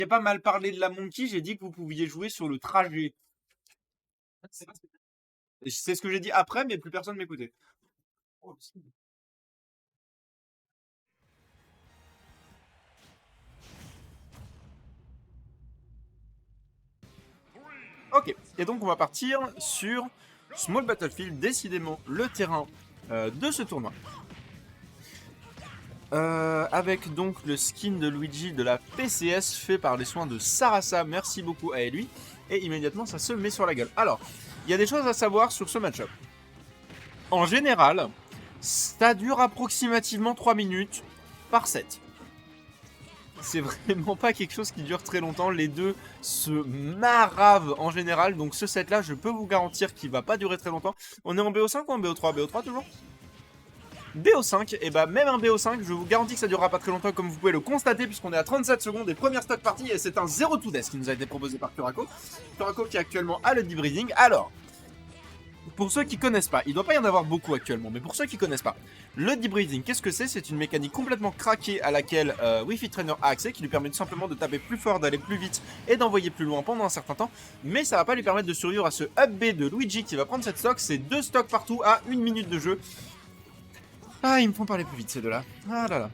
J'ai pas mal parlé de la Monkey, j'ai dit que vous pouviez jouer sur le trajet. C'est ce que j'ai dit après, mais plus personne m'écoutait. Ok, et donc on va partir sur Small Battlefield, décidément le terrain de ce tournoi. Avec donc le skin de Luigi de la PCS fait par les soins de Sarasa, merci beaucoup à lui. Et immédiatement ça se met sur la gueule. Alors, il y a des choses à savoir sur ce match-up. En général, ça dure approximativement 3 minutes par set. C'est vraiment pas quelque chose qui dure très longtemps. Les deux se maravent en général. Donc ce set là, je peux vous garantir qu'il va pas durer très longtemps. On est en BO5 ou en BO3? BO3 toujours? BO5, et bah même un BO5, je vous garantis que ça durera pas très longtemps comme vous pouvez le constater puisqu'on est à 37 secondes des premières stock parties et c'est un 0 to death qui nous a été proposé par Curako. Curako qui est actuellement à le debreeding. Alors, pour ceux qui connaissent pas, il doit pas y en avoir beaucoup actuellement, mais pour ceux qui connaissent pas, le debreeding, qu'est-ce que c'est? C'est une mécanique complètement craquée à laquelle Wi-Fi Trainer a accès, qui lui permet tout simplement de taper plus fort, d'aller plus vite et d'envoyer plus loin pendant un certain temps, mais ça va pas lui permettre de survivre à ce up B de Luigi qui va prendre cette stock. C'est 2 stocks partout à 1 minute de jeu. Ah, ils me font parler plus vite ces deux-là. Ah là là.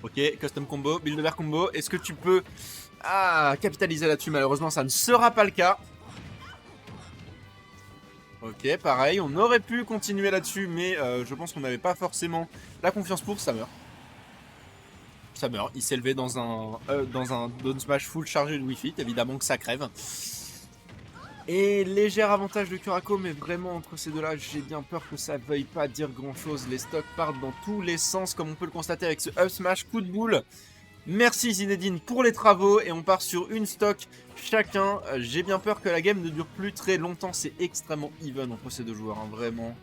Ok, custom combo, build-over combo. Est-ce que tu peux capitaliser là-dessus? Malheureusement, ça ne sera pas le cas. Ok, pareil, on aurait pu continuer là-dessus, mais je pense qu'on n'avait pas forcément la confiance pour. Ça meurt. Ça meurt. Il s'est levé dans un down smash full chargé de Wi-Fi. Évidemment que ça crève. Et léger avantage de Curako, mais vraiment entre ces deux-là, j'ai bien peur que ça veuille pas dire grand-chose. Les stocks partent dans tous les sens, comme on peut le constater avec ce up smash coup de boule. Merci Zinedine pour les travaux, et on part sur une stock chacun. J'ai bien peur que la game ne dure plus très longtemps. C'est extrêmement even entre ces deux joueurs, hein, vraiment.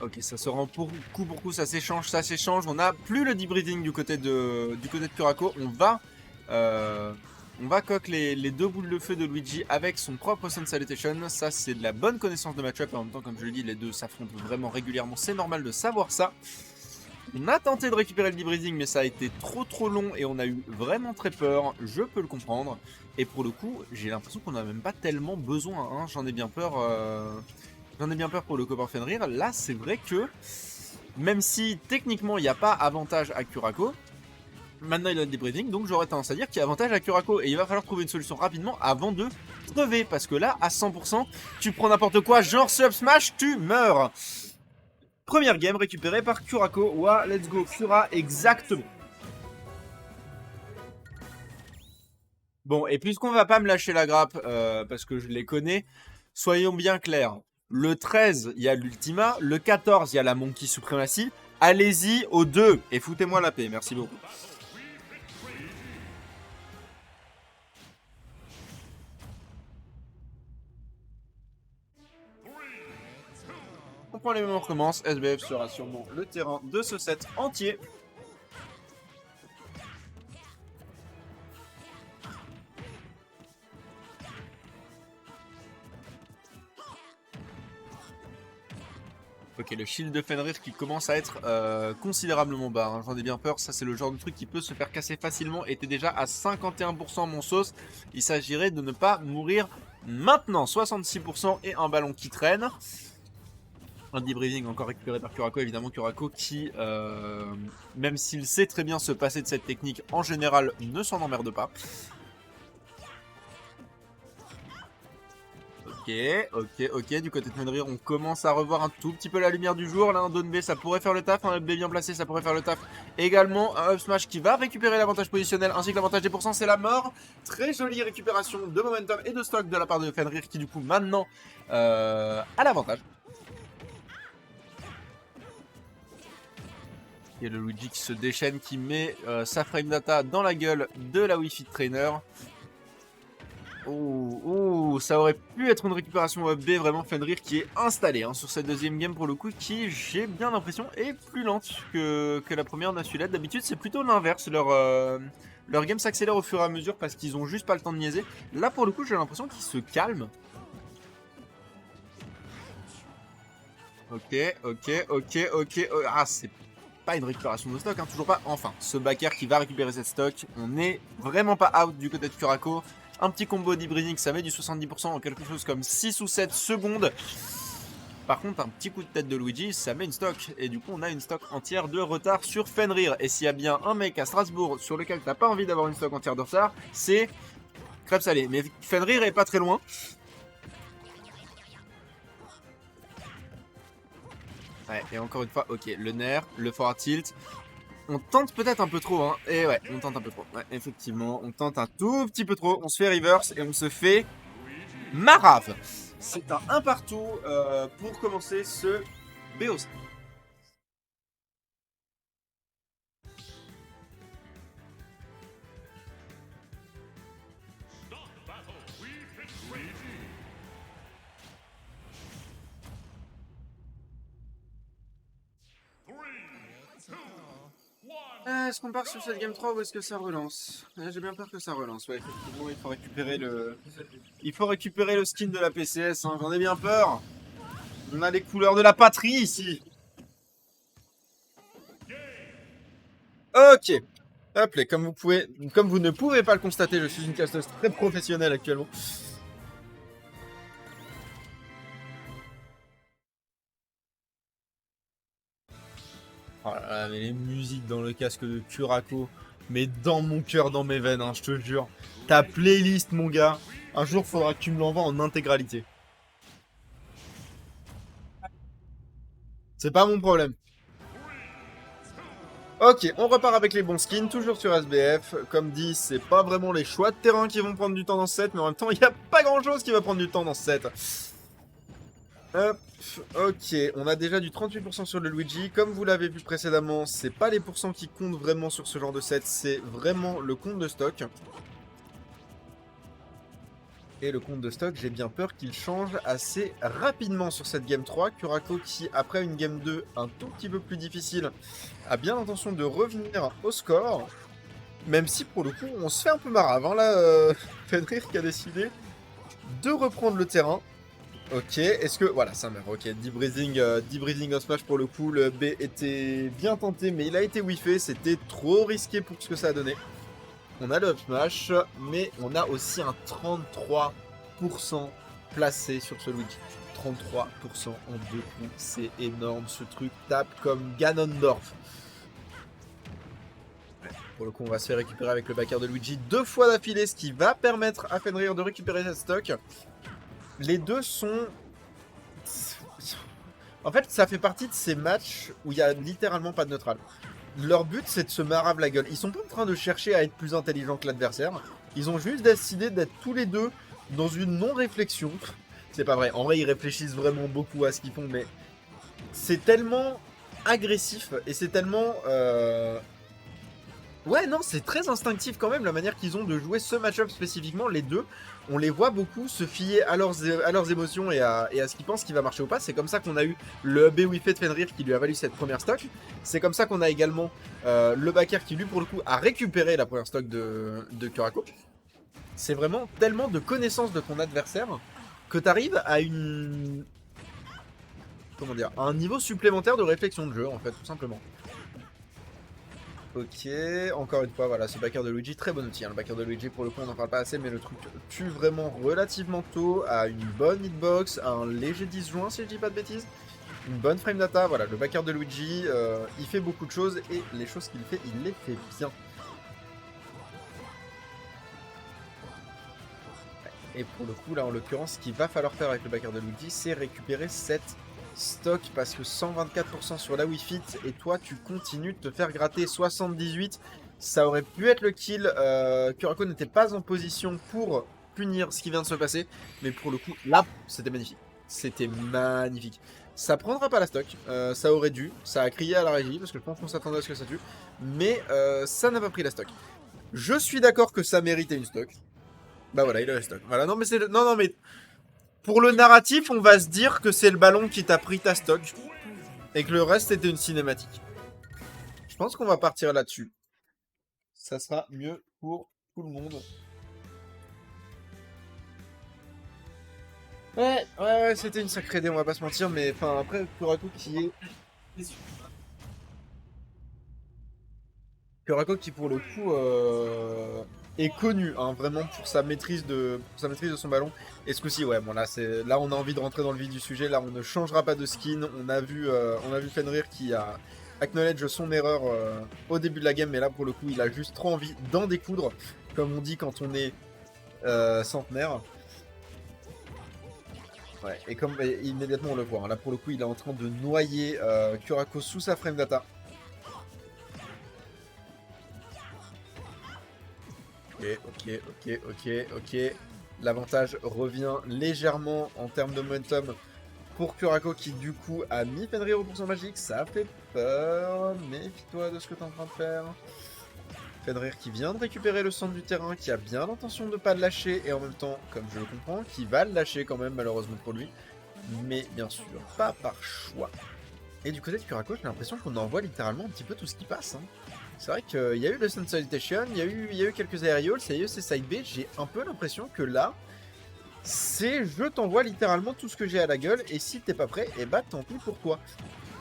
Ok, ça se rend pour coup, ça s'échange, On n'a plus le debreeding du côté de Curako. On va coque les deux boules de feu de Luigi avec son propre Sun Salutation. Ça, c'est de la bonne connaissance de match-up. En même temps, comme je le dis, les deux s'affrontent vraiment régulièrement. C'est normal de savoir ça. On a tenté de récupérer le debreeding, mais ça a été trop long et on a eu vraiment très peur. Je peux le comprendre. Et pour le coup, j'ai l'impression qu'on n'a même pas tellement besoin, hein. J'en ai bien peur. J'en ai bien peur pour le copain Fenrir. Là, c'est vrai que, même si techniquement il n'y a pas avantage à Curako, maintenant il a le debreeding, donc j'aurais tendance à dire qu'il y a avantage à Curako. Et il va falloir trouver une solution rapidement avant de crever. Parce que là, à 100%, tu prends n'importe quoi, genre ce up smash, tu meurs. Première game récupérée par Curako. Ouah, let's go, Cura, exactement. Bon, et puisqu'on va pas me lâcher la grappe, parce que je les connais, soyons bien clairs. Le 13, il y a l'Ultima. Le 14, il y a la Monkey Supremacy. Allez-y au 2 et foutez-moi la paix. Merci beaucoup. On prend les mêmes, on recommence. SBF sera sûrement le terrain de ce set entier. Ok, le shield de Fenrir qui commence à être considérablement bas, hein. J'en ai bien peur. Ça, c'est le genre de truc qui peut se faire casser facilement. Et t'es déjà à 51% mon sauce. Il s'agirait de ne pas mourir maintenant. 66% et un ballon qui traîne. Un debreeding encore récupéré par Curako. Évidemment, Curako qui, même s'il sait très bien se passer de cette technique, en général ne s'en emmerde pas. Ok, du côté de Fenrir, on commence à revoir un tout petit peu la lumière du jour. Là, un down B, ça pourrait faire le taf. Un up B bien placé, ça pourrait faire le taf. Également, un up smash qui va récupérer l'avantage positionnel ainsi que l'avantage des pourcents, c'est la mort. Très jolie récupération de momentum et de stock de la part de Fenrir qui, du coup, maintenant a l'avantage. Il y a le Luigi qui se déchaîne, qui met sa frame data dans la gueule de la Wi-Fi Trainer. Oh, ça aurait pu être une récupération up B, vraiment Fenrir qui est installé, hein, sur cette deuxième game pour le coup, qui, j'ai bien l'impression, est plus lente que la première Nasulette. D'habitude, c'est plutôt l'inverse. Leur game s'accélère au fur et à mesure parce qu'ils ont juste pas le temps de niaiser. Là, pour le coup, j'ai l'impression qu'ils se calment. Ok. Ah, c'est pas une récupération de stock, hein, toujours pas. Enfin, ce backer qui va récupérer cette stock. On n'est vraiment pas out du côté de Curako. Un petit combo d'e-breathing, ça met du 70% en quelque chose comme 6 ou 7 secondes. Par contre, un petit coup de tête de Luigi, ça met une stock. Et du coup, on a une stock entière de retard sur Fenrir. Et s'il y a bien un mec à Strasbourg sur lequel t'as pas envie d'avoir une stock entière de retard, c'est Crêpe Salée. Mais Fenrir est pas très loin. Ouais, et encore une fois, ok, le nerf, le forward tilt. On tente peut-être un peu trop, hein. Et ouais, on tente un peu trop. Ouais, effectivement, on tente un tout petit peu trop. On se fait reverse et on se fait marave. C'est un partout pour commencer ce BO5. Est-ce qu'on part sur cette game 3 ou est-ce que ça relance? J'ai bien peur que ça relance. Ouais, effectivement, il faut récupérer le skin de la PCS, hein. J'en ai bien peur. On a les couleurs de la patrie ici. Ok. Hop là, comme vous ne pouvez pas le constater, je suis une casteuse très professionnelle actuellement. Oh là là, mais les musiques dans le casque de Curako, mais dans mon cœur, dans mes veines, hein, je te jure. Ta playlist, mon gars, un jour faudra que tu me l'envoies en intégralité. C'est pas mon problème. Ok, on repart avec les bons skins, toujours sur SBF. Comme dit, c'est pas vraiment les choix de terrain qui vont prendre du temps dans ce set, mais en même temps, il n'y a pas grand chose qui va prendre du temps dans ce set. Hop, ok, on a déjà du 38% sur le Luigi. Comme vous l'avez vu précédemment, c'est pas les pourcents qui comptent vraiment sur ce genre de set, c'est vraiment le compte de stock. Et le compte de stock, j'ai bien peur qu'il change assez rapidement sur cette game 3. Curako qui, après une game 2 un tout petit peu plus difficile, a bien l'intention de revenir au score. Même si pour le coup, on se fait un peu marave. Hein, là, Fenrir qui a décidé de reprendre le terrain. Ok, est-ce que... Voilà, ça meurt. Ok, D-Breathing of Smash pour le coup. Le B était bien tenté, mais il a été whiffé. C'était trop risqué pour ce que ça a donné. On a le up smash, mais on a aussi un 33% placé sur ce Luigi. 33% en deux coups, c'est énorme. Ce truc tape comme Ganondorf. Pour le coup, on va se faire récupérer avec le backer de Luigi 2 fois d'affilée, ce qui va permettre à Fenrir de récupérer cette stock. Les deux sont... En fait, ça fait partie de ces matchs où il n'y a littéralement pas de neutral. Leur but, c'est de se marave la gueule. Ils sont pas en train de chercher à être plus intelligents que l'adversaire. Ils ont juste décidé d'être tous les deux dans une non-réflexion. C'est pas vrai. En vrai, ils réfléchissent vraiment beaucoup à ce qu'ils font, mais c'est tellement agressif et c'est tellement... Ouais, non, c'est très instinctif quand même la manière qu'ils ont de jouer ce match-up spécifiquement, les deux. On les voit beaucoup se fier à leurs émotions et à ce qu'ils pensent qui va marcher ou pas. C'est comme ça qu'on a eu le B-Wiffet de Fenrir qui lui a valu cette première stock. C'est comme ça qu'on a également le backer qui lui pour le coup a récupéré la première stock de Curako. C'est vraiment tellement de connaissance de ton adversaire que tu arrives à une... Comment dire, à un niveau supplémentaire de réflexion de jeu en fait, tout simplement. Ok, encore une fois, voilà, ce backer de Luigi, très bon outil. Hein. Le backer de Luigi, pour le coup, on n'en parle pas assez, mais le truc tue vraiment relativement tôt, à une bonne hitbox, à un léger disjoint, si je dis pas de bêtises. Une bonne frame data, voilà, le backer de Luigi, il fait beaucoup de choses, et les choses qu'il fait, il les fait bien. Et pour le coup, là, en l'occurrence, ce qu'il va falloir faire avec le backer de Luigi, c'est récupérer cette stock parce que 124% sur la Wii Fit et toi tu continues de te faire gratter 78. Ça aurait pu être le kill. Curako n'était pas en position pour punir ce qui vient de se passer, mais pour le coup là c'était magnifique. C'était magnifique. Ça prendra pas la stock, ça aurait dû, ça a crié à la régie parce que je pense qu'on s'attendait à ce que ça tue, mais ça n'a pas pris la stock. Je suis d'accord que ça méritait une stock. Bah voilà, il a la stock. Voilà, non mais c'est non non mais pour le narratif, on va se dire que c'est le ballon qui t'a pris ta stock et que le reste était une cinématique. Je pense qu'on va partir là-dessus. Ça sera mieux pour tout le monde. Ouais, c'était une sacrée idée, on va pas se mentir, mais enfin après, Kurako qui pour le coup est connu, hein, vraiment pour sa maîtrise de son ballon. Et ce coup-ci, ouais, bon là on a envie de rentrer dans le vif du sujet. Là, on ne changera pas de skin. On a vu Fenrir qui a acknowledge son erreur au début de la game, mais là pour le coup, il a juste trop envie d'en découdre, comme on dit quand on est centenaire. Ouais, et immédiatement on le voit, hein. Là pour le coup, il est en train de noyer Kurako sous sa frame data. Ok. L'avantage revient légèrement en termes de momentum pour Kurako qui du coup a mis Fenrir au pourcent magique. Ça fait peur. Méfie-toi de ce que tu es en train de faire. Fenrir qui vient de récupérer le centre du terrain, qui a bien l'intention de ne pas le lâcher et en même temps, comme je le comprends, qui va le lâcher quand même malheureusement pour lui. Mais bien sûr, pas par choix. Et du côté de Kurako, j'ai l'impression qu'on envoie littéralement un petit peu tout ce qui passe, hein. C'est vrai qu'il y a eu le Sun Salutation, il y a eu quelques aerials, il y a eu ces side B. J'ai un peu l'impression que là, c'est je t'envoie littéralement tout ce que j'ai à la gueule, et si t'es pas prêt, et bah tant pis pour toi.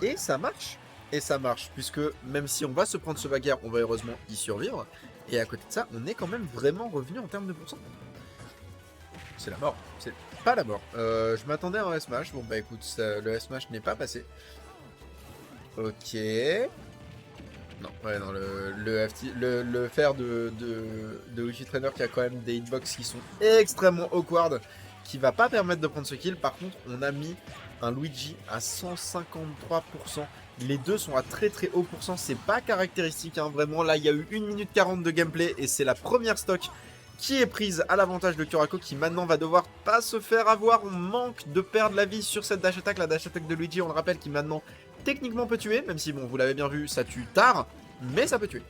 Et ça marche. Et ça marche, puisque même si on va se prendre ce bagarre, on va heureusement y survivre. Et à côté de ça, on est quand même vraiment revenu en termes de pourcent. C'est la mort. C'est pas la mort. Je m'attendais à un S-Mash. Bon bah écoute, le S-Mash n'est pas passé. Ok. Non, ouais, non, le fer de Wi-Fi Trainer qui a quand même des hitbox qui sont extrêmement awkward, qui va pas permettre de prendre ce kill. Par contre, on a mis un Luigi à 153%. Les deux sont à très très haut pourcent, c'est pas caractéristique, hein, vraiment. Là, il y a eu 1 minute 40 de gameplay et c'est la première stock qui est prise à l'avantage de Kurako qui maintenant va devoir pas se faire avoir. On manque de perdre la vie sur cette dash attack. La dash attack de Luigi, on le rappelle, qui maintenant techniquement peut tuer, même si bon, vous l'avez bien vu, ça tue tard, mais ça peut tuer.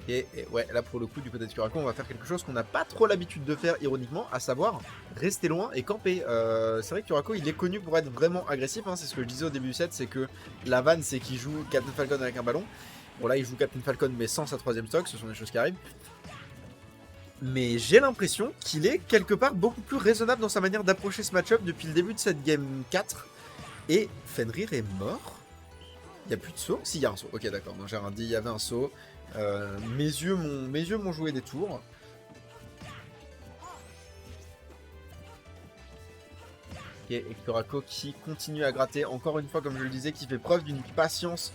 Et ouais, là pour le coup, du côté de Kurako, on va faire quelque chose qu'on n'a pas trop l'habitude de faire, ironiquement, à savoir rester loin et camper. C'est vrai que Kurako, il est connu pour être vraiment agressif, hein, c'est ce que je disais au début du set, c'est que la vanne, c'est qu'il joue Captain Falcon avec un ballon. Bon là, il joue Captain Falcon, mais sans sa troisième stock, ce sont des choses qui arrivent. Mais j'ai l'impression qu'il est quelque part beaucoup plus raisonnable dans sa manière d'approcher ce match-up depuis le début de cette game 4. Et Fenrir est mort. Il n'y a plus de saut. Si, il y a un saut. Ok, d'accord. J'ai rien dit, il y avait un saut. Mes yeux m'ont joué des tours. Et Kurako qui continue à gratter. Encore une fois, comme je le disais, qui fait preuve d'une patience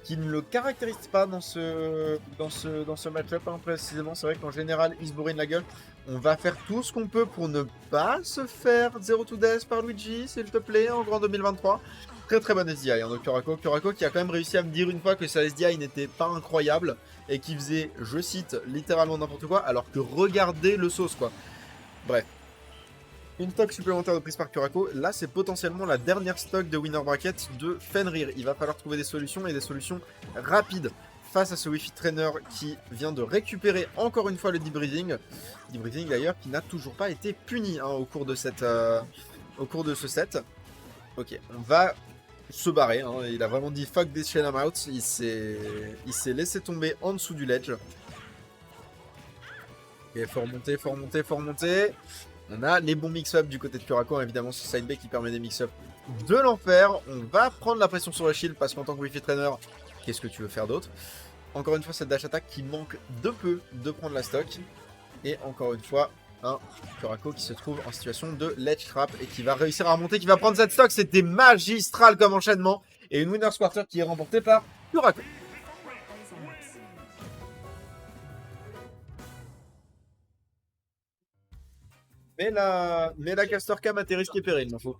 qui ne le caractérise pas dans ce match-up, hein, précisément. C'est vrai qu'en général, il se bourrine la gueule. On va faire tout ce qu'on peut pour ne pas se faire 0 to death par Luigi, s'il te plaît, en grand 2023. Très très bonne SDI, hein, de Kurako. Kurako qui a quand même réussi à me dire une fois que sa SDI n'était pas incroyable et qui faisait, je cite, littéralement n'importe quoi, alors que regardez le sauce, quoi. Bref. Une stock supplémentaire de prise par Kurako. Là, c'est potentiellement la dernière stock de winner bracket de Fenrir. Il va falloir trouver des solutions et des solutions rapides face à ce Wi-Fi Trainer qui vient de récupérer encore une fois le debriefing. Debriefing d'ailleurs qui n'a toujours pas été puni, hein, au cours de ce set. Ok, on va se barrer, hein. Il a vraiment dit fuck this shit, I'm out. Il s'est laissé tomber en dessous du ledge. Ok, faut remonter. On a les bons mix-up du côté de Kurako, évidemment ce side B qui permet des mix-up de l'enfer. On va prendre la pression sur le shield parce qu'en tant que Wi-Fi Trainer, qu'est-ce que tu veux faire d'autre? Encore une fois, cette dash attack qui manque de peu de prendre la stock. Et encore une fois, un Kurako qui se trouve en situation de ledge trap et qui va réussir à remonter, qui va prendre cette stock. C'était magistral comme enchaînement. Et une winner's quarter qui est remportée par Kurako. Mais la Caster Cam a tes risques et périls, m'en faut.